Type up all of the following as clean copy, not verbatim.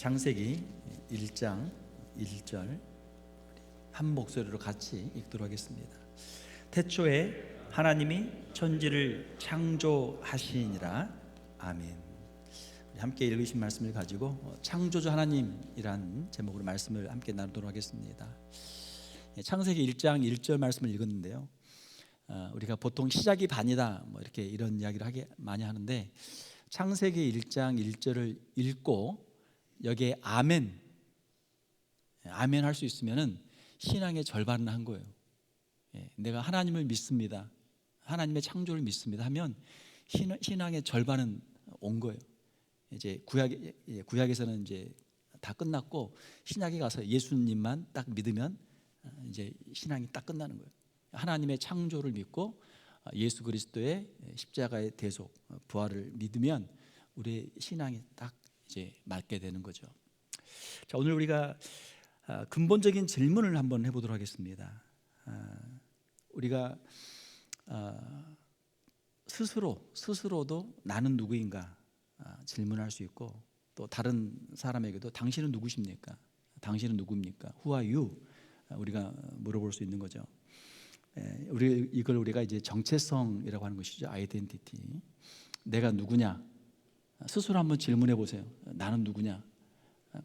창세기 1장 1절 한 목소리로 같이 읽도록 하겠습니다. 태초에 하나님이 천지를 창조하시니라. 아멘. 우리 함께 읽으신 말씀을 가지고 창조주 하나님이란 제목으로 말씀을 함께 나누도록 하겠습니다. 창세기 1장 1절 말씀을 읽었는데요. 우리가 보통 시작이 반이다 이렇게 이런 이야기를 많이 하는데, 창세기 1장 1절을 읽고 여기에 아멘 할 수 있으면은 신앙의 절반은 한 거예요. 내가 하나님을 믿습니다, 하나님의 창조를 믿습니다 하면 신앙의 절반은 온 거예요. 이제 구약에서는 이제 다 끝났고 신약에 가서 예수님만 딱 믿으면 이제 신앙이 딱 끝나는 거예요. 하나님의 창조를 믿고 예수 그리스도의 십자가의 대속 부활을 믿으면 우리의 신앙이 딱 이제 맞게 되는 거죠. 자, 오늘 우리가 근본적인 질문을 한번 해보도록 하겠습니다. 우리가 스스로도 나는 누구인가 질문할 수 있고, 또 다른 사람에게도 당신은 누구십니까? 당신은 누굽니까? Who are you? 우리가 물어볼 수 있는 거죠. 이걸 우리가 이제 정체성이라고 하는 것이죠. 아이덴티티. 내가 누구냐? 스스로 한번 질문해 보세요. 나는 누구냐?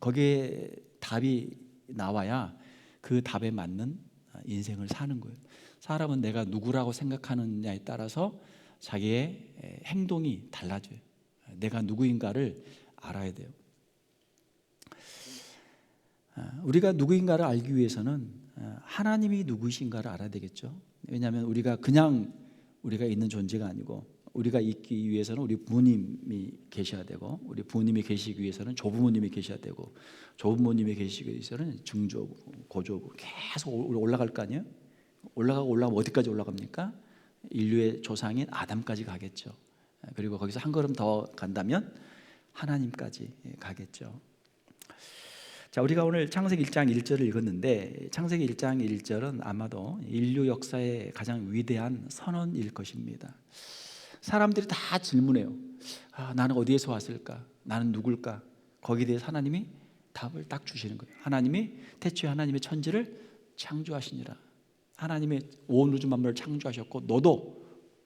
거기에 답이 나와야 그 답에 맞는 인생을 사는 거예요. 사람은 내가 누구라고 생각하느냐에 따라서 자기의 행동이 달라져요. 내가 누구인가를 알아야 돼요. 우리가 누구인가를 알기 위해서는 하나님이 누구이신가를 알아야 되겠죠. 왜냐하면 우리가 그냥 우리가 있는 존재가 아니고, 우리가 있기 위해서는 우리 부모님이 계셔야 되고, 우리 부모님이 계시기 위해서는 조부모님이 계셔야 되고, 조부모님이 계시기 위해서는 증조부, 고조부 계속 올라갈 거 아니에요. 올라가면 어디까지 올라갑니까? 인류의 조상인 아담까지 가겠죠. 그리고 거기서 한 걸음 더 간다면 하나님까지 가겠죠. 자, 우리가 오늘 창세기 1장 1절을 읽었는데, 창세기 1장 1절은 아마도 인류 역사의 가장 위대한 선언일 것입니다. 사람들이 다 질문해요. 나는 어디에서 왔을까? 나는 누굴까? 거기에 대해서 하나님이 답을 딱 주시는 거예요. 하나님이 태초에 하나님의 천지를 창조하시니라. 하나님의 온 우주 만물을 창조하셨고,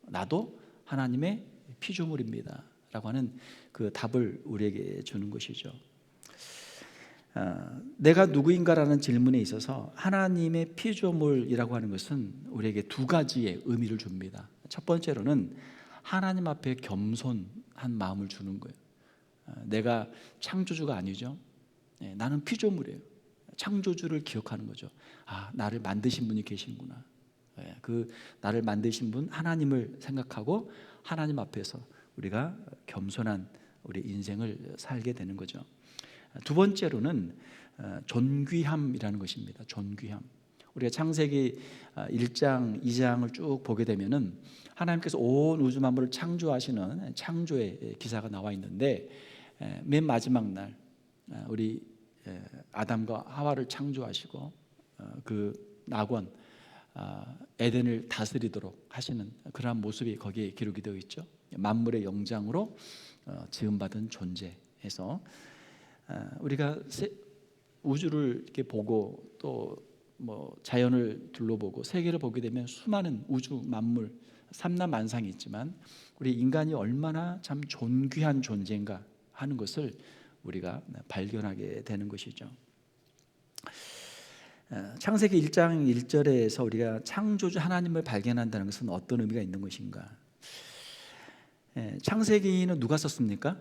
나도 하나님의 피조물입니다 라고 하는 그 답을 우리에게 주는 것이죠. 내가 누구인가라는 질문에 있어서 하나님의 피조물이라고 하는 것은 우리에게 두 가지의 의미를 줍니다. 첫 번째로는 하나님 앞에 겸손한 마음을 주는 거예요. 내가 창조주가 아니죠. 나는 피조물이에요. 창조주를 기억하는 거죠. 나를 만드신 분이 계시구나. 그 나를 만드신 분 하나님을 생각하고 하나님 앞에서 우리가 겸손한 우리 인생을 살게 되는 거죠. 두 번째로는 존귀함이라는 것입니다. 존귀함. 우리가 창세기 1장, 2장을 쭉 보게 되면은 하나님께서 온 우주 만물을 창조하시는 창조의 기사가 나와 있는데, 맨 마지막 날 우리 아담과 하와를 창조하시고 그 낙원 에덴을 다스리도록 하시는 그러한 모습이 거기에 기록이 되어 있죠. 만물의 영장으로 지음받은 존재에서 우리가 우주를 이렇게 보고 또 자연을 둘러보고 세계를 보게 되면 수많은 우주 만물 삼라만상이 있지만, 우리 인간이 얼마나 참 존귀한 존재인가 하는 것을 우리가 발견하게 되는 것이죠. 창세기 1장 1절에서 우리가 창조주 하나님을 발견한다는 것은 어떤 의미가 있는 것인가? 창세기는 누가 썼습니까?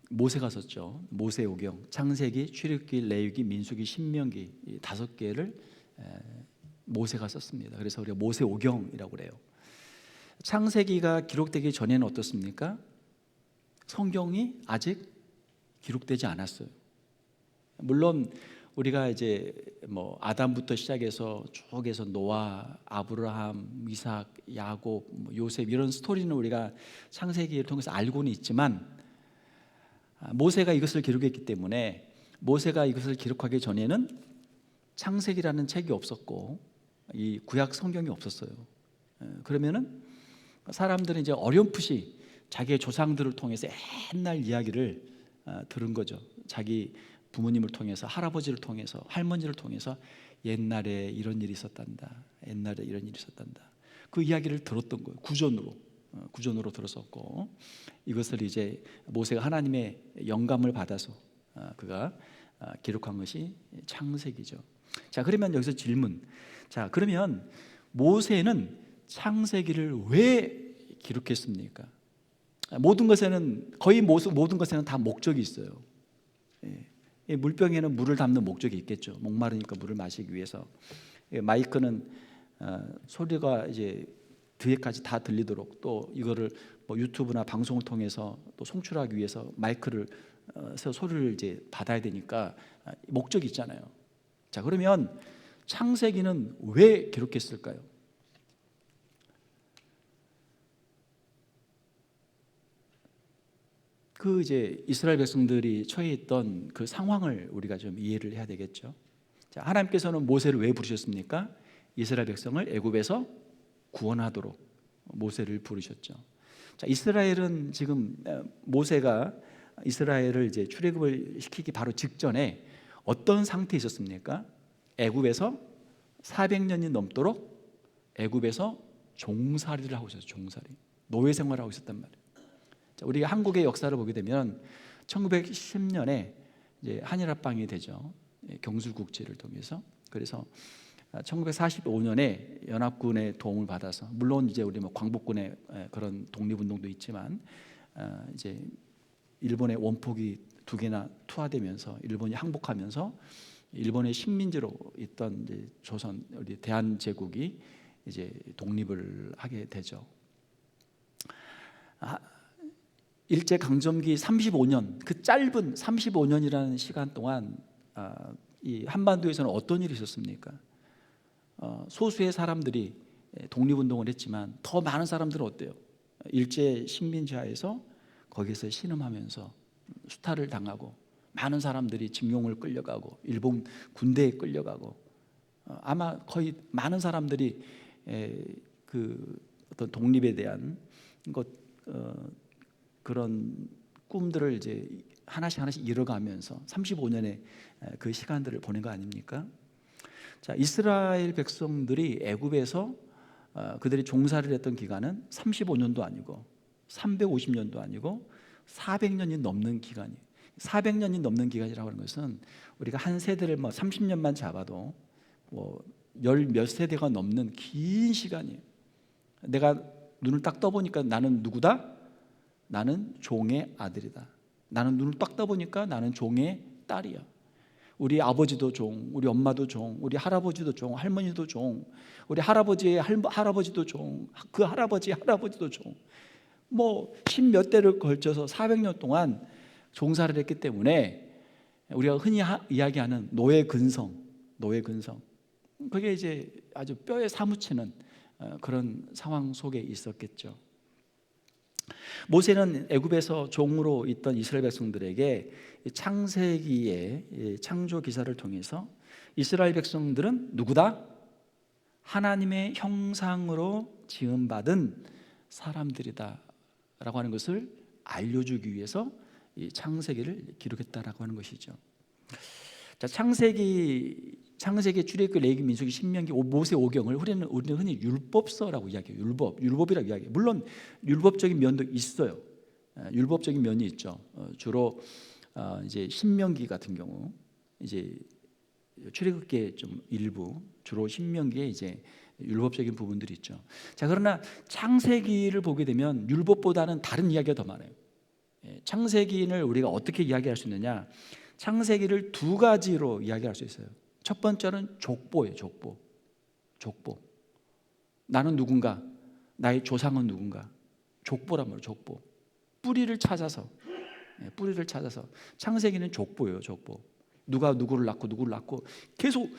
모세가 썼죠. 모세오경, 창세기, 출애굽기, 레위기, 민수기, 신명기 이 5개를 모세가 썼습니다. 그래서 우리가 모세오경이라고 그래요. 창세기가 기록되기 전에는 어떻습니까? 성경이 아직 기록되지 않았어요. 물론 우리가 이제 아담부터 시작해서 쭉 해서 노아, 아브라함, 이삭, 야곱, 요셉 이런 스토리는 우리가 창세기를 통해서 알고는 있지만, 모세가 이것을 기록했기 때문에 모세가 이것을 기록하기 전에는 창세기라는 책이 없었고 이 구약 성경이 없었어요. 그러면은 사람들은 이제 어렴풋이 자기의 조상들을 통해서 옛날 이야기를 들은 거죠. 자기 부모님을 통해서, 할아버지를 통해서, 할머니를 통해서 옛날에 이런 일이 있었단다. 옛날에 이런 일이 있었단다. 그 이야기를 들었던 거예요. 구전으로 들었었고, 이것을 이제 모세가 하나님의 영감을 받아서 그가 기록한 것이 창세기죠. 자, 그러면 여기서 질문. 자, 그러면 모세는 창세기를 왜 기록했습니까? 모든 것에는, 거의 모든 것에는 다 목적이 있어요. 이 물병에는 물을 담는 목적이 있겠죠. 목마르니까 물을 마시기 위해서. 마이크는 소리가 이제 뒤에까지 다 들리도록, 또 이거를 뭐 유튜브나 방송을 통해서 또 송출하기 위해서 마이크를 소리를 이제 받아야 되니까 목적이 있잖아요. 자, 그러면 창세기는 왜 기록했을까요? 그 이제 이스라엘 백성들이 처해 있던 그 상황을 우리가 좀 이해를 해야 되겠죠. 자, 하나님께서는 모세를 왜 부르셨습니까? 이스라엘 백성을 애굽에서 구원하도록 모세를 부르셨죠. 자, 이스라엘은 지금 모세가 이스라엘을 이제 출애굽을 시키기 바로 직전에 어떤 상태에 있었습니까? 애굽에서 400년이 넘도록 애굽에서 종살이를 하고 있었어요. 종살이, 노예 생활을 하고 있었단 말이에요. 자, 우리가 한국의 역사를 보게 되면 1910년에 이제 한일합방이 되죠. 경술국지를 통해서. 그래서 1945년에 연합군의 도움을 받아서, 물론 이제 우리 뭐 광복군의 그런 독립운동도 있지만 이제 일본의 원폭이 두 개나 투하되면서 일본이 항복하면서 일본의 식민지로 있던 이제 조선, 우리 대한제국이 이제 독립을 하게 되죠. 일제 강점기 35년, 그 짧은 35년이라는 시간 동안 이 한반도에서는 어떤 일이 있었습니까? 소수의 사람들이 독립운동을 했지만 더 많은 사람들은 어때요? 일제 식민지하에서 거기서 신음하면서 수탈을 당하고, 많은 사람들이 징용을 끌려가고, 일본 군대에 끌려가고, 아마 거의 많은 사람들이 그 어떤 독립에 대한 그런 꿈들을 이제 하나씩 이뤄가면서 35년의 그 시간들을 보낸 거 아닙니까? 자, 이스라엘 백성들이 애굽에서 그들이 종살이를 했던 기간은 35년도 아니고 350년도 아니고 400년이 넘는 기간이에요. 400년이 넘는 기간이라고 하는 것은 우리가 한 세대를 뭐 30년만 잡아도 뭐 열 몇 세대가 넘는 긴 시간이에요. 내가 눈을 딱 떠보니까 나는 누구다? 나는 종의 아들이다. 나는 눈을 딱 떠보니까 나는 종의 딸이야. 우리 아버지도 종, 우리 엄마도 종, 우리 할아버지도 종, 할머니도 종, 우리 할아버지의 할아버지도 종, 그 할아버지의 할아버지도 종. 뭐 십몇 대를 걸쳐서 400년 동안 종살이를 했기 때문에 우리가 흔히 이야기하는 노예 근성, 그게 이제 아주 뼈에 사무치는 그런 상황 속에 있었겠죠. 모세는 애굽에서 종으로 있던 이스라엘 백성들에게 창세기의 창조 기사를 통해서 이스라엘 백성들은 누구다? 하나님의 형상으로 지음받은 사람들이다 라고 하는 것을 알려주기 위해서 이 창세기를 기록했다라고 하는 것이죠. 자, 창세기, 출애굽기, 레위기, 민수기, 신명기, 모세 오경을 우리는 흔히 율법서라고 이야기해요. 율법이라고 이야기해요. 물론 율법적인 면도 있어요. 율법적인 면이 있죠. 주로 이제 신명기 같은 경우, 이제 출애굽기의 좀 일부, 주로 신명기에 이제 율법적인 부분들이 있죠. 자, 그러나 창세기를 보게 되면 율법보다는 다른 이야기가 더 많아요. 창세기를 우리가 어떻게 이야기할 수 있느냐? 창세기를 두 가지로 이야기할 수 있어요. 첫 번째는 족보예요. 족보. 나는 누군가, 나의 조상은 누군가. 족보란 말이에요. 족보. 뿌리를 찾아서 창세기는 족보예요. 족보. 누가 누구를 낳고 계속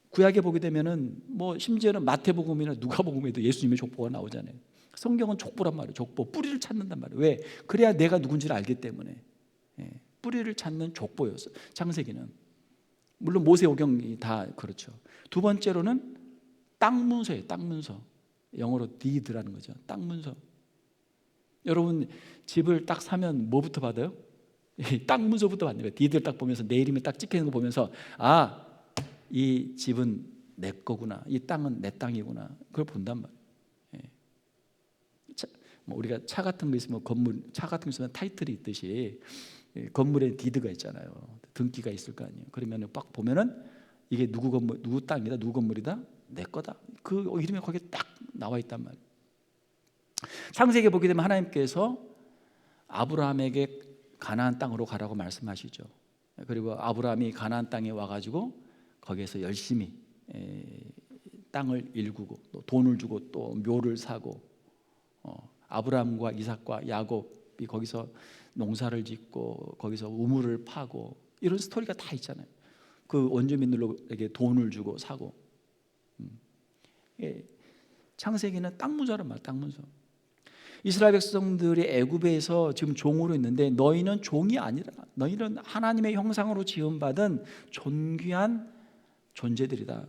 구약에 보게 되면은 뭐 심지어는 마태복음이나 누가복음에도 예수님의 족보가 나오잖아요. 성경은 족보란 말이에요. 족보. 뿌리를 찾는단 말이에요. 왜? 그래야 내가 누군지를 알기 때문에. 뿌리를 찾는 족보였어요. 창세기는. 물론 모세오경이 다 그렇죠. 두 번째로는 땅 문서예요. 땅 문서. 영어로 deed라는 거죠. 땅 문서. 여러분 집을 딱 사면 뭐부터 받아요? 땅 문서부터 받는 거예요. 디드를 딱 보면서 내 이름이 딱 찍혀 있는 거 보면서 아, 이 집은 내 거구나, 이 땅은 내 땅이구나, 그걸 본단 말이에요. 뭐 우리가 차 같은 거 있으면 건물, 차 같은 거 있으면 타이틀이 있듯이 건물에 디드가 있잖아요. 등기가 있을 거 아니에요. 그러면 딱 보면은 이게 누구 건물, 누구 땅이다, 누구 건물이다, 내 거다, 그 이름이 거기에 딱 나와 있단 말이에요. 창세기에 보게 되면 하나님께서 아브라함에게 가나안 땅으로 가라고 말씀하시죠. 그리고 아브라함이 가나안 땅에 와가지고 거기에서 열심히 땅을 일구고 또 돈을 주고 또 묘를 사고, 아브라함과 이삭과 야곱이 거기서 농사를 짓고 거기서 우물을 파고, 이런 스토리가 다 있잖아요. 그 원주민들에게 돈을 주고 사고. 창세기는 땅 문서란 말이야. 땅 문서. 이스라엘 백성들이 애굽에서 지금 종으로 있는데 너희는 종이 아니라 너희는 하나님의 형상으로 지음받은 존귀한 존재들이다.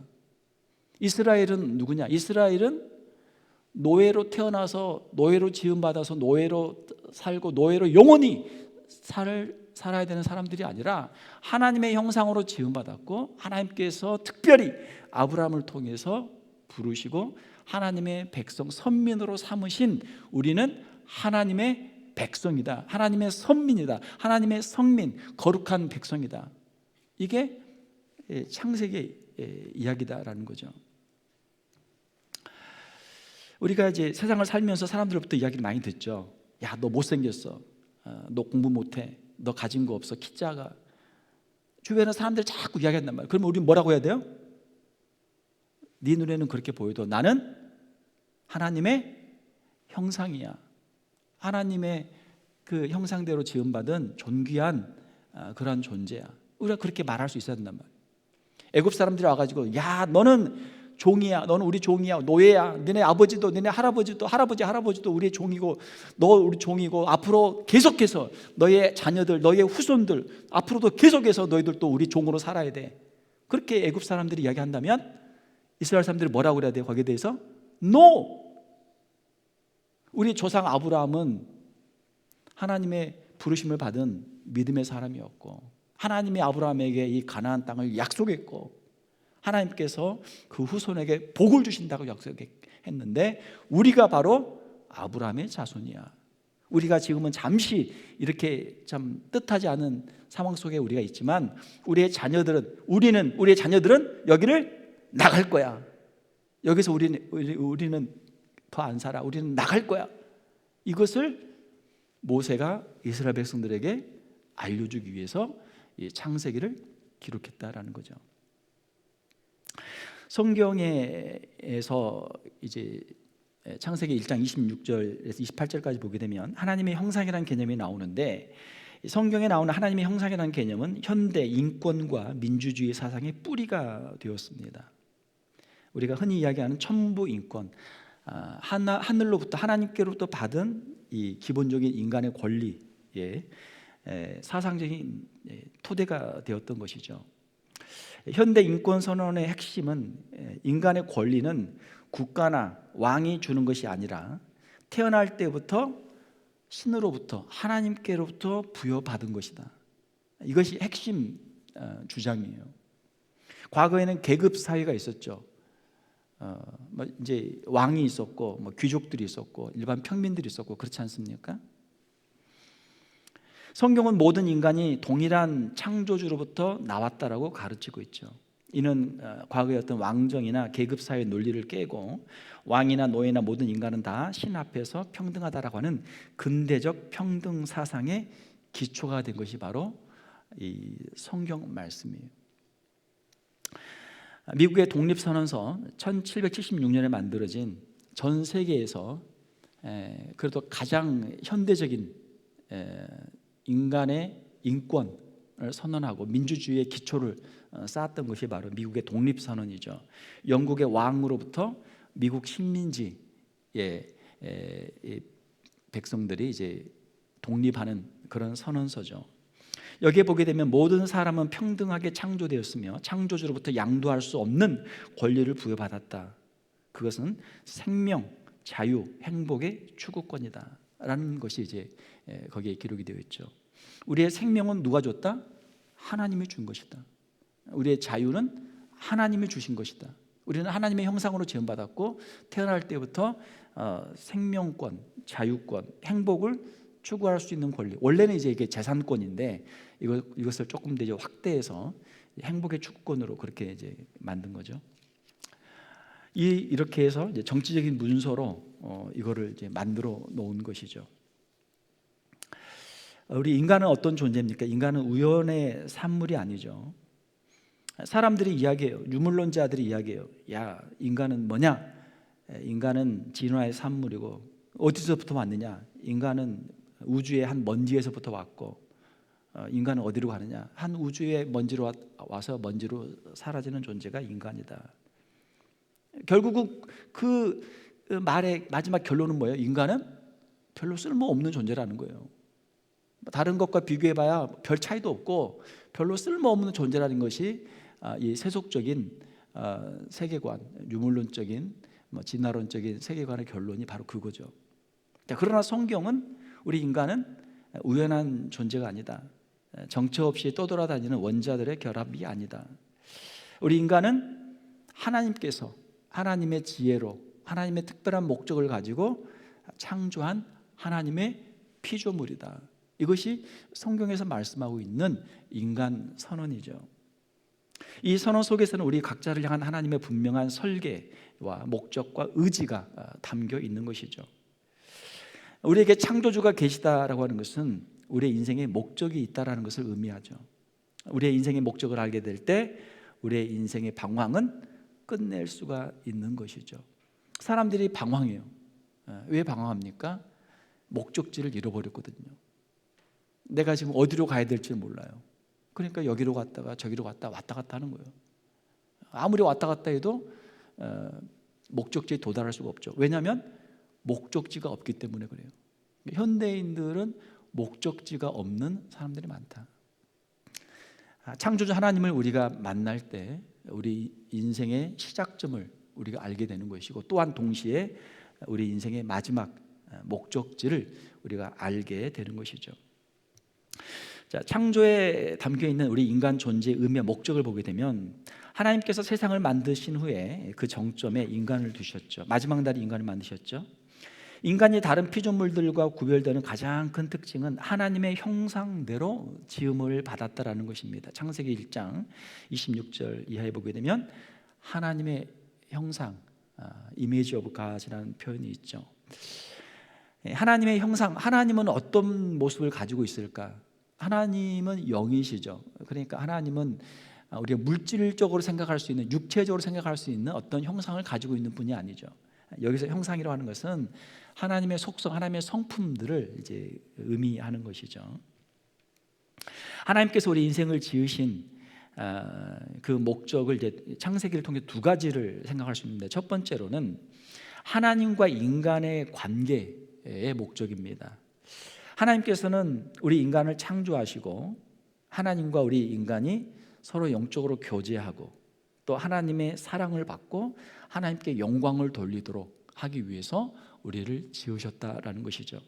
이스라엘은 누구냐? 이스라엘은 노예로 태어나서 노예로 지음받아서 노예로 살고 노예로 영원히 살아야 되는 사람들이 아니라 하나님의 형상으로 지음받았고 하나님께서 특별히 아브라함을 통해서 부르시고 하나님의 백성, 선민으로 삼으신 우리는 하나님의 백성이다, 하나님의 선민이다, 하나님의 성민, 거룩한 백성이다. 이게 창세기의 이야기다라는 거죠. 우리가 이제 세상을 살면서 사람들로부터 이야기를 많이 듣죠. 야, 너 못생겼어, 너 공부 못해, 너 가진 거 없어, 키 작아. 주변에 사람들이 자꾸 이야기한단 말이에요. 그러면 우리는 뭐라고 해야 돼요? 네 눈에는 그렇게 보여도 나는 하나님의 형상이야, 하나님의 그 형상대로 지음받은 존귀한 그런 존재야. 우리가 그렇게 말할 수 있어야 된단 말이에요. 애굽 사람들이 와가지고 야, 너는 종이야, 너는 우리 종이야, 노예야, 너네 아버지도 너네 할아버지도 우리의 종이고 너 우리 종이고 앞으로 계속해서 너의 자녀들, 너의 후손들 앞으로도 계속해서 너희들도 우리 종으로 살아야 돼. 그렇게 애굽 사람들이 이야기한다면 이스라엘 사람들이 뭐라고 그래야 돼요? 거기에 대해서 No! 우리 조상 아브라함은 하나님의 부르심을 받은 믿음의 사람이었고 하나님이 아브라함에게 이 가나안 땅을 약속했고 하나님께서 그 후손에게 복을 주신다고 약속했는데 우리가 바로 아브라함의 자손이야. 우리가 지금은 잠시 이렇게 참 뜻하지 않은 상황 속에 우리가 있지만 우리의 자녀들은 여기를 나갈 거야. 여기서 우리는 더 안 살아. 우리는 나갈 거야. 이것을 모세가 이스라엘 백성들에게 알려주기 위해서 이 창세기를 기록했다라는 거죠. 성경에서 이제 창세기 1장 26절에서 28절까지 보게 되면 하나님의 형상이라는 개념이 나오는데 성경에 나오는 하나님의 형상이라는 개념은 현대 인권과 민주주의 사상의 뿌리가 되었습니다. 우리가 흔히 이야기하는 천부 인권, 하늘로부터 하나님께로부터 받은 이 기본적인 인간의 권리의 사상적인 토대가 되었던 것이죠. 현대 인권 선언의 핵심은 인간의 권리는 국가나 왕이 주는 것이 아니라 태어날 때부터 신으로부터 하나님께로부터 부여받은 것이다. 이것이 핵심 주장이에요. 과거에는 계급 사회가 있었죠. 이제 왕이 있었고 귀족들이 있었고 일반 평민들이 있었고 그렇지 않습니까? 성경은 모든 인간이 동일한 창조주로부터 나왔다라고 가르치고 있죠. 이는 과거의 어떤 왕정이나 계급 사회 논리를 깨고 왕이나 노예나 모든 인간은 다 신 앞에서 평등하다라고 하는 근대적 평등 사상의 기초가 된 것이 바로 이 성경 말씀이에요. 미국의 독립선언서 1776년에 만들어진 전 세계에서 그래도 가장 현대적인 인간의 인권을 선언하고 민주주의의 기초를 쌓았던 것이 바로 미국의 독립선언이죠. 영국의 왕으로부터 미국 식민지의 백성들이 이제 독립하는 그런 선언서죠. 여기에 보게 되면 모든 사람은 평등하게 창조되었으며 창조주로부터 양도할 수 없는 권리를 부여받았다. 그것은 생명, 자유, 행복의 추구권이다라는 것이 이제 거기에 기록이 되어 있죠. 우리의 생명은 누가 줬다? 하나님이 준 것이다. 우리의 자유는 하나님이 주신 것이다. 우리는 하나님의 형상으로 지음받았고 태어날 때부터 생명권, 자유권, 행복을 추구할 수 있는 권리. 원래는 이제 이게 재산권인데 이것을 조금 더 이제 확대해서 행복의 추구권으로 그렇게 이제 만든 거죠. 이렇게 해서 이제 정치적인 문서로 이거를 이제 만들어 놓은 것이죠. 우리 인간은 어떤 존재입니까? 인간은 우연의 산물이 아니죠. 사람들이 이야기해요. 유물론자들이 이야기해요. 야, 인간은 뭐냐? 인간은 진화의 산물이고 어디서부터 왔느냐? 인간은 우주의 한 먼지에서부터 왔고 인간은 어디로 가느냐? 한 우주의 먼지로 와서 먼지로 사라지는 존재가 인간이다. 결국 그 말의 마지막 결론은 뭐예요? 인간은 별로 쓸모없는 존재라는 거예요. 다른 것과 비교해봐야 별 차이도 없고 별로 쓸모없는 존재라는 것이 이 세속적인 세계관, 유물론적인 진화론적인 세계관의 결론이 바로 그거죠. 그러나 성경은 우리 인간은 우연한 존재가 아니다. 정처 없이 떠돌아다니는 원자들의 결합이 아니다. 우리 인간은 하나님께서 하나님의 지혜로 하나님의 특별한 목적을 가지고 창조한 하나님의 피조물이다. 이것이 성경에서 말씀하고 있는 인간 선언이죠. 이 선언 속에서는 우리 각자를 향한 하나님의 분명한 설계와 목적과 의지가 담겨 있는 것이죠. 우리에게 창조주가 계시다라고 하는 것은 우리의 인생에 목적이 있다라는 것을 의미하죠. 우리의 인생의 목적을 알게 될 때 우리의 인생의 방황은 끝낼 수가 있는 것이죠. 사람들이 방황해요. 왜 방황합니까? 목적지를 잃어버렸거든요. 내가 지금 어디로 가야 될지 몰라요. 그러니까 여기로 갔다가 저기로 갔다 왔다 갔다 하는 거예요. 아무리 왔다 갔다 해도 목적지에 도달할 수가 없죠. 왜냐하면 목적지가 없기 때문에 그래요. 현대인들은 목적지가 없는 사람들이 많다. 창조주 하나님을 우리가 만날 때 우리 인생의 시작점을 우리가 알게 되는 것이고 또한 동시에 우리 인생의 마지막 목적지를 우리가 알게 되는 것이죠. 자, 창조에 담겨 있는 우리 인간 존재의 의미와 목적을 보게 되면 하나님께서 세상을 만드신 후에 그 정점에 인간을 두셨죠. 마지막 날에 인간을 만드셨죠. 인간이 다른 피조물들과 구별되는 가장 큰 특징은 하나님의 형상대로 지음을 받았다라는 것입니다. 창세기 1장 26절 이하에 보게 되면 하나님의 형상, image of God이라는 표현이 있죠. 하나님의 형상, 하나님은 어떤 모습을 가지고 있을까? 하나님은 영이시죠. 그러니까 하나님은 우리가 물질적으로 생각할 수 있는, 육체적으로 생각할 수 있는 어떤 형상을 가지고 있는 분이 아니죠. 여기서 형상이라고 하는 것은 하나님의 속성, 하나님의 성품들을 이제 의미하는 것이죠. 하나님께서 우리 인생을 지으신 그 목적을 이제 창세기를 통해 두 가지를 생각할 수 있는데, 첫 번째로는 하나님과 인간의 관계의 목적입니다. 하나님께서는 우리 인간을 창조하시고 하나님과 우리 인간이 서로 영적으로 교제하고 또 하나님의 사랑을 받고 하나님께 영광을 돌리도록 하기 위해서 우리를 지으셨다라는 것이죠.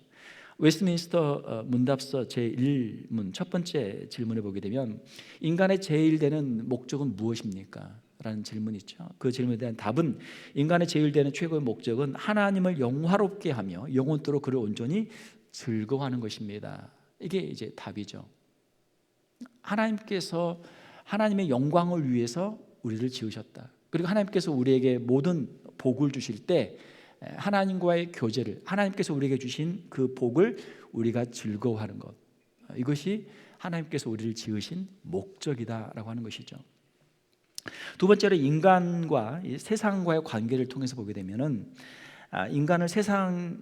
웨스트민스터 문답서 제1문 첫 번째 질문에 보게 되면 인간의 제일 되는 목적은 무엇입니까? 라는 질문이 있죠. 그 질문에 대한 답은 인간의 제일 되는 최고의 목적은 하나님을 영화롭게 하며 영원토록 그를 온전히 즐거워하는 것입니다. 이게 이제 답이죠. 하나님께서 하나님의 영광을 위해서 우리를 지으셨다. 그리고 하나님께서 우리에게 모든 복을 주실 때 하나님과의 교제를, 하나님께서 우리에게 주신 그 복을 우리가 즐거워하는 것, 이것이 하나님께서 우리를 지으신 목적이다라고 하는 것이죠. 두 번째로 인간과 세상과의 관계를 통해서 보게 되면은 인간을 세상의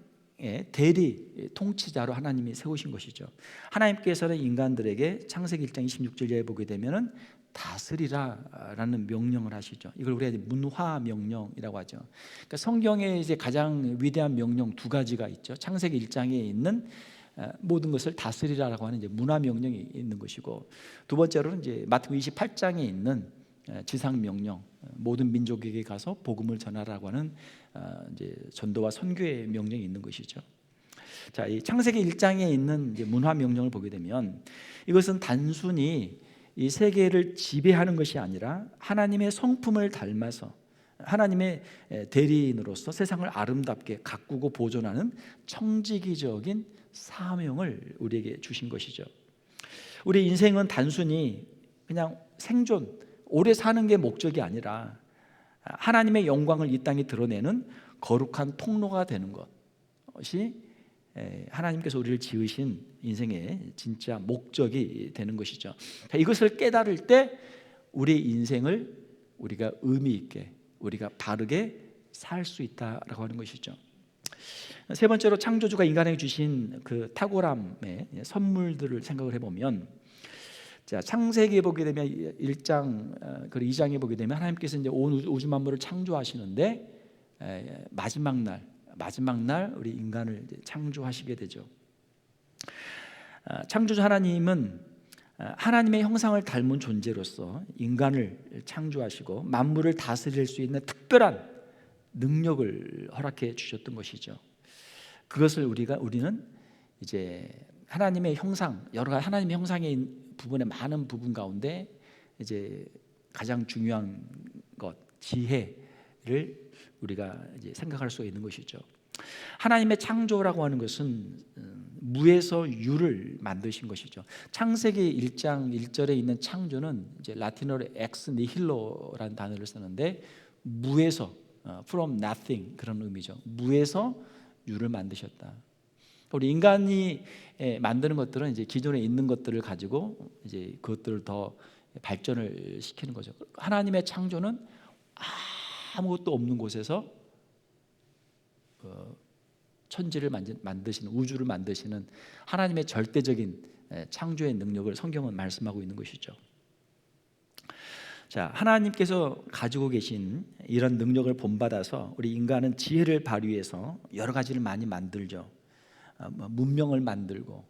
대리 통치자로 하나님이 세우신 것이죠. 하나님께서는 인간들에게 창세기 1장 26절에 보게 되면은 다스리라라는 명령을 하시죠. 이걸 우리가 문화 명령이라고 하죠. 그러니까 성경에 이제 가장 위대한 명령 두 가지가 있죠. 창세기 1장에 있는 모든 것을 다스리라라고 하는 이제 문화 명령이 있는 것이고, 두 번째로는 이제 마태복음 28장에 있는 지상 명령, 모든 민족에게 가서 복음을 전하라고 하는 이제 전도와 선교의 명령이 있는 것이죠. 자, 이 창세기 1장에 있는 이제 문화 명령을 보게 되면 이것은 단순히 이 세계를 지배하는 것이 아니라 하나님의 성품을 닮아서 하나님의 대리인으로서 세상을 아름답게 가꾸고 보존하는 청지기적인 사명을 우리에게 주신 것이죠. 우리 인생은 단순히 그냥 생존, 오래 사는 게 목적이 아니라 하나님의 영광을 이 땅에 드러내는 거룩한 통로가 되는 것이 하나님께서 우리를 지으신 인생의 진짜 목적이 되는 것이죠. 이것을 깨달을 때 우리 인생을 우리가 의미 있게, 우리가 바르게 살 수 있다라고 하는 것이죠. 세 번째로 창조주가 인간에게 주신 그 탁월함의 선물들을 생각을 해보면, 자, 창세기에 보게 되면 1장 그리고 2장에 보게 되면 하나님께서 이제 온 우주 만물을 창조하시는데 마지막 날 우리 인간을 이제 창조하시게 되죠. 창조주 하나님은 하나님의 형상을 닮은 존재로서 인간을 창조하시고 만물을 다스릴 수 있는 특별한 능력을 허락해 주셨던 것이죠. 그것을 우리는 이제 하나님의 형상, 여러 가지 하나님의 형상의 부분의 많은 부분 가운데 이제 가장 중요한 것, 지혜를 우리가 이제 생각할 수 있는 것이죠. 하나님의 창조라고 하는 것은 무에서 유를 만드신 것이죠. 창세기 1장 1절에 있는 창조는 이제 라틴어로 엑스 니힐로라는 단어를 쓰는데 무에서 from nothing 그런 의미죠. 무에서 유를 만드셨다. 우리 인간이 만드는 것들은 이제 기존에 있는 것들을 가지고 이제 그것들을 더 발전을 시키는 거죠. 하나님의 창조는 아무것도 없는 곳에서 천지를 만드시는, 우주를 만드시는 하나님의 절대적인 창조의 능력을 성경은 말씀하고 있는 것이죠. 자, 하나님께서 가지고 계신 이런 능력을 본받아서 우리 인간은 지혜를 발휘해서 여러 가지를 많이 만들죠. 문명을 만들고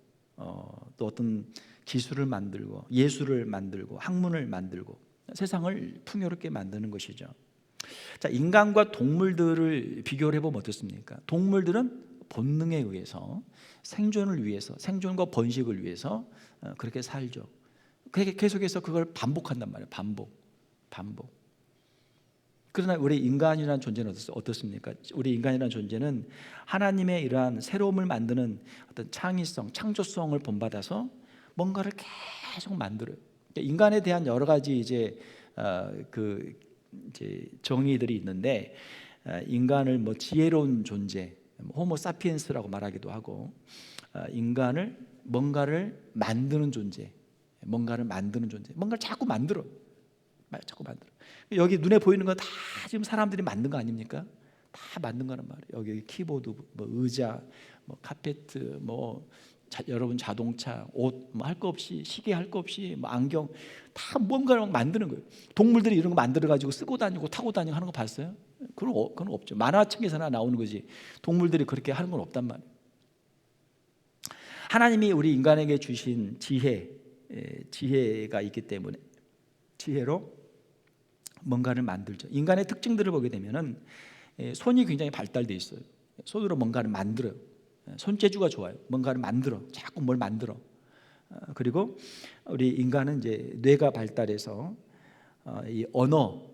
또 어떤 기술을 만들고 예술을 만들고 학문을 만들고 세상을 풍요롭게 만드는 것이죠. 자, 인간과 동물들을 비교를 해보면 어떻습니까? 동물들은 본능에 의해서 생존을 위해서, 생존과 번식을 위해서 그렇게 살죠. 계속해서 그걸 반복한단 말이에요. 반복. 그러나 우리 인간이라는 존재는 어떻습니까? 우리 인간이라는 존재는 하나님의 이러한 새로움을 만드는 어떤 창의성, 창조성을 본받아서 뭔가를 계속 만들어요. 인간에 대한 여러 가지 이제 정의들이 있는데, 인간을 뭐 지혜로운 존재, 호모 사피엔스라고 말하기도 하고, 인간을 뭔가를 만드는 존재, 뭔가를 자꾸 만들어. 여기 눈에 보이는 거 다 지금 사람들이 만든 거 아닙니까? 다 만든 거란 말이에요. 여기 키보드, 뭐 의자, 뭐 카페트, 뭐 여러분 자동차, 옷, 뭐 할 거 없이, 시계 할 거 없이, 뭐 안경, 다 뭔가를 만드는 거예요. 동물들이 이런 거 만들어 가지고 쓰고 다니고 타고 다니고 하는 거 봤어요? 그건 없죠. 만화책에서나 나오는 거지. 동물들이 그렇게 하는 건 없단 말이에요. 하나님이 우리 인간에게 주신 지혜가 있기 때문에 지혜로 뭔가를 만들죠. 인간의 특징들을 보게 되면은 손이 굉장히 발달돼 있어요. 손으로 뭔가를 만들어요. 손재주가 좋아요. 뭔가를 만들어, 자꾸 뭘 만들어. 그리고 우리 인간은 이제 뇌가 발달해서 이 언어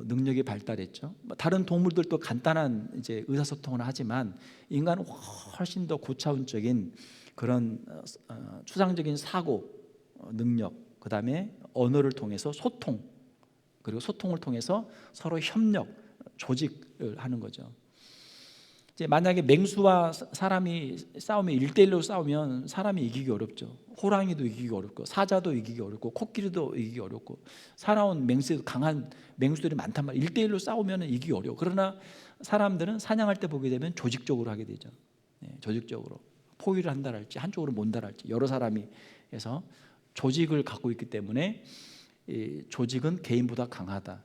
능력이 발달했죠. 다른 동물들도 간단한 이제 의사소통을 하지만 인간은 훨씬 더 고차원적인 그런 추상적인 사고 능력, 그 다음에 언어를 통해서 소통, 그리고 소통을 통해서 서로 협력, 조직을 하는 거죠. 이제 만약에 맹수와 사람이 싸우면 1대1로 싸우면 사람이 이기기 어렵죠. 호랑이도 이기기 어렵고 사자도 이기기 어렵고 코끼리도 이기기 어렵고 살아온 강한 맹수들이 많단 말이에요. 1대1로 싸우면 이기기 어려워. 그러나 사람들은 사냥할 때 보게 되면 조직적으로 하게 되죠. 조직적으로 포위를 한다랄지 한쪽으로 몬다랄지 여러 사람이 해서 조직을 갖고 있기 때문에 이 조직은 개인보다 강하다.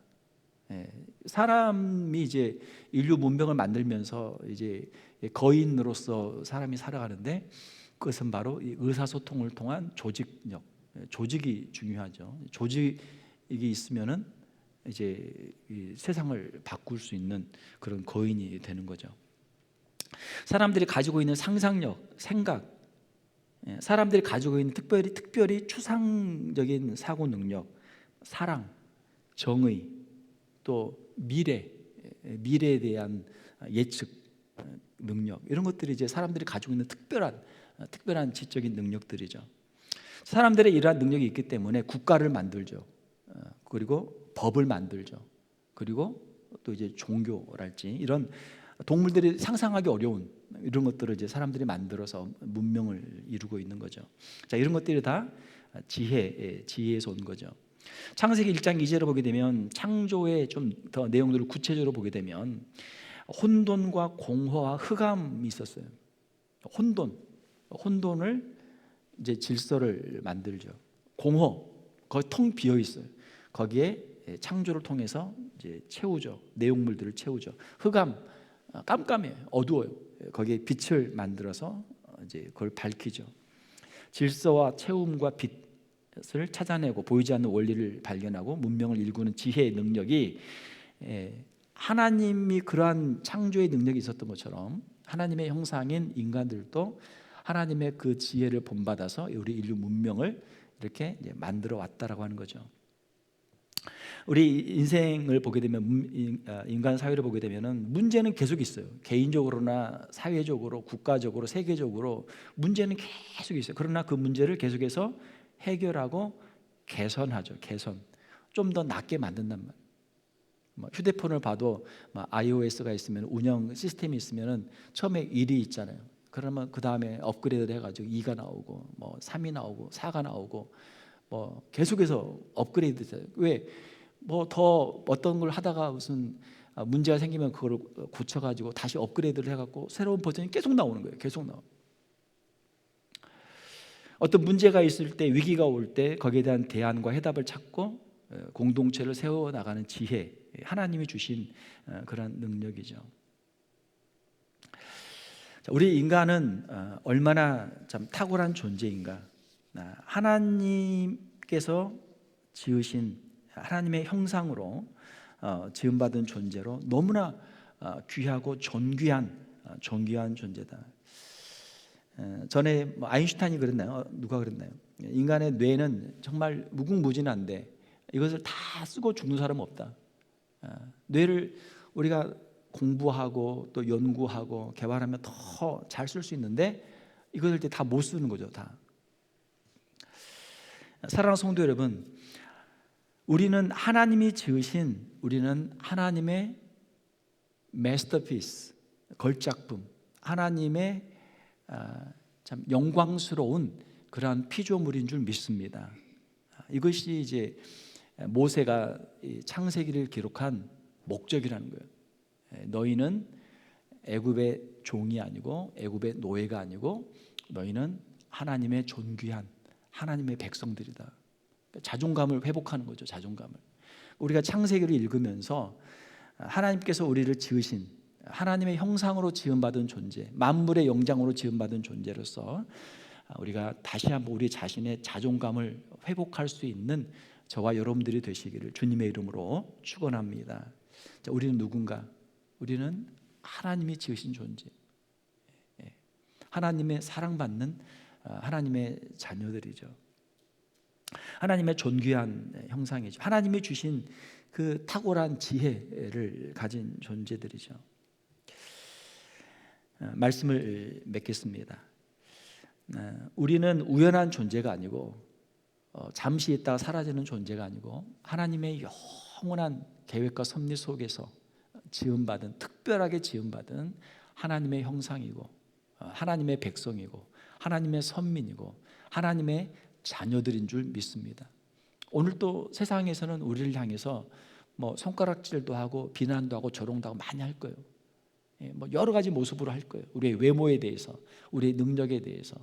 사람이 이제 인류 문명을 만들면서 이제 거인으로서 사람이 살아가는데 그것은 바로 이 의사소통을 통한 조직력, 조직이 중요하죠. 조직이 있으면은 이제 이 세상을 바꿀 수 있는 그런 거인이 되는 거죠. 사람들이 가지고 있는 상상력, 생각, 사람들이 가지고 있는 특별히 추상적인 사고 능력, 사랑, 정의, 또 미래에 대한 예측 능력, 이런 것들이 이제 사람들이 가지고 있는 특별한 지적인 능력들이죠. 사람들의 이러한 능력이 있기 때문에 국가를 만들죠. 그리고 법을 만들죠. 그리고 또 이제 종교랄지 이런 동물들이 상상하기 어려운 이런 것들을 이제 사람들이 만들어서 문명을 이루고 있는 거죠. 자, 이런 것들이 다 지혜에서 온 거죠. 창세기 1장 2절을 보게 되면 창조의 좀 더 내용들을 구체적으로 보게 되면 혼돈과 공허와 흑암이 있었어요. 혼돈을 이제 질서를 만들죠. 공허, 거기 텅 비어 있어요. 거기에 창조를 통해서 이제 채우죠. 내용물들을 채우죠. 흑암, 깜깜해요. 어두워요. 거기에 빛을 만들어서 이제 그걸 밝히죠. 질서와 채움과 빛을 찾아내고 보이지 않는 원리를 발견하고 문명을 일구는 지혜의 능력이, 하나님이 그러한 창조의 능력이 있었던 것처럼 하나님의 형상인 인간들도 하나님의 그 지혜를 본받아서 우리 인류 문명을 이렇게 만들어 왔다라고 하는 거죠. 우리 인생을 보게 되면, 인간 사회를 보게 되면은 문제는 계속 있어요. 개인적으로나 사회적으로, 국가적으로, 세계적으로 문제는 계속 있어요. 그러나 그 문제를 계속해서 해결하고 개선하죠. 좀 더 낫게 만든단 말이에요. 휴대폰을 봐도 iOS가 있으면, 운영 시스템이 있으면 처음에 1이 있잖아요. 그러면 그 다음에 업그레이드를 해가지고 2가 나오고 3이 나오고 4가 나오고 계속해서 업그레이드 돼요. 왜? 더 어떤 걸 하다가 무슨 문제가 생기면 그걸 고쳐가지고 다시 업그레이드를 해갖고 새로운 버전이 계속 나오는 거예요. 계속 나와. 어떤 문제가 있을 때, 위기가 올 때 거기에 대한 대안과 해답을 찾고 공동체를 세워나가는 지혜, 하나님이 주신 그런 능력이죠. 우리 인간은 얼마나 참 탁월한 존재인가. 하나님께서 지으신 하나님의 형상으로 지음받은 존재로 너무나 귀하고 존귀한 존재다. 전에 아인슈타인이 그랬나요? 누가 그랬나요? 인간의 뇌는 정말 무궁무진한데 이것을 다 쓰고 죽는 사람은 없다. 뇌를 우리가 공부하고 또 연구하고 개발하면 더 잘 쓸 수 있는데 이것을 다 못 쓰는 거죠. 다. 사랑하는 성도 여러분, 우리는 하나님의 마스터피스, 걸작품, 하나님의 참 영광스러운 그러한 피조물인 줄 믿습니다. 이것이 이제 모세가 창세기를 기록한 목적이라는 거예요. 너희는 애굽의 종이 아니고 애굽의 노예가 아니고 너희는 하나님의 존귀한 하나님의 백성들이다. 자존감을 회복하는 거죠. 자존감을. 우리가 창세기를 읽으면서 하나님께서 우리를 지으신 하나님의 형상으로 지음받은 존재, 만물의 영장으로 지음받은 존재로서 우리가 다시 한번 우리 자신의 자존감을 회복할 수 있는 저와 여러분들이 되시기를 주님의 이름으로 축원합니다. 우리는 누군가? 우리는 하나님이 지으신 존재, 하나님의 사랑받는 하나님의 자녀들이죠. 하나님의 존귀한 형상이죠. 하나님이 주신 그 탁월한 지혜를 가진 존재들이죠. 말씀을 맺겠습니다. 우리는 우연한 존재가 아니고 잠시 있다가 사라지는 존재가 아니고 하나님의 영원한 계획과 섭리 속에서 특별하게 지음받은 하나님의 형상이고 하나님의 백성이고 하나님의 선민이고 하나님의 자녀들인 줄 믿습니다. 오늘 또 세상에서는 우리를 향해서 손가락질도 하고 비난도 하고 조롱도 하고 많이 할 거예요. 여러 가지 모습으로 할 거예요. 우리의 외모에 대해서, 우리의 능력에 대해서,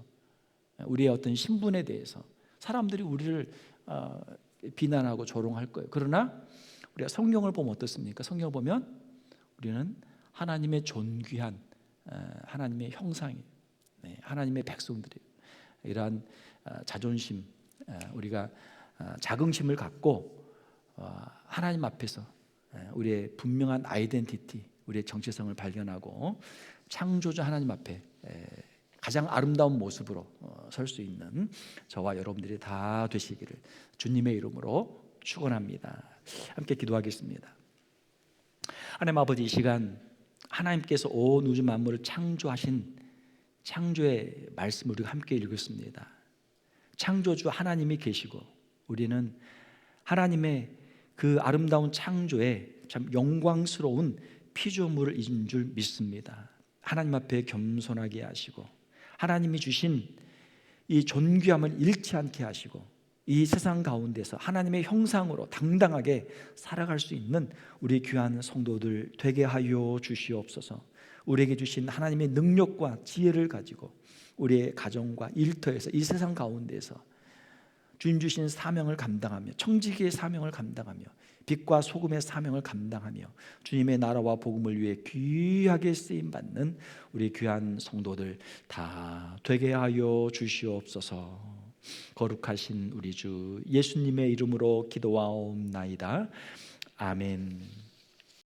우리의 어떤 신분에 대해서 사람들이 우리를 비난하고 조롱할 거예요. 그러나 우리가 성경을 보면 어떻습니까? 성경을 보면 우리는 하나님의 존귀한 하나님의 형상이에요. 하나님의 백성들이에요. 이러한 자존심, 우리가 자긍심을 갖고 하나님 앞에서 우리의 분명한 아이덴티티, 우리의 정체성을 발견하고 창조주 하나님 앞에 가장 아름다운 모습으로 설 수 있는 저와 여러분들이 다 되시기를 주님의 이름으로 축원합니다. 함께 기도하겠습니다. 하나님 아버지, 이 시간 하나님께서 온 우주 만물을 창조하신 창조의 말씀을 우리가 함께 읽었습니다. 창조주 하나님이 계시고 우리는 하나님의 그 아름다운 창조에 참 영광스러운 피조물인 줄 믿습니다. 하나님 앞에 겸손하게 하시고 하나님이 주신 이 존귀함을 잃지 않게 하시고 이 세상 가운데서 하나님의 형상으로 당당하게 살아갈 수 있는 우리 귀한 성도들 되게 하여 주시옵소서. 우리에게 주신 하나님의 능력과 지혜를 가지고 우리의 가정과 일터에서 이 세상 가운데서 주님 주신 사명을 감당하며 청지기의 사명을 감당하며 빛과 소금의 사명을 감당하며 주님의 나라와 복음을 위해 귀하게 쓰임받는 우리 귀한 성도들 다 되게 하여 주시옵소서. 거룩하신 우리 주 예수님의 이름으로 기도하옵나이다. 아멘.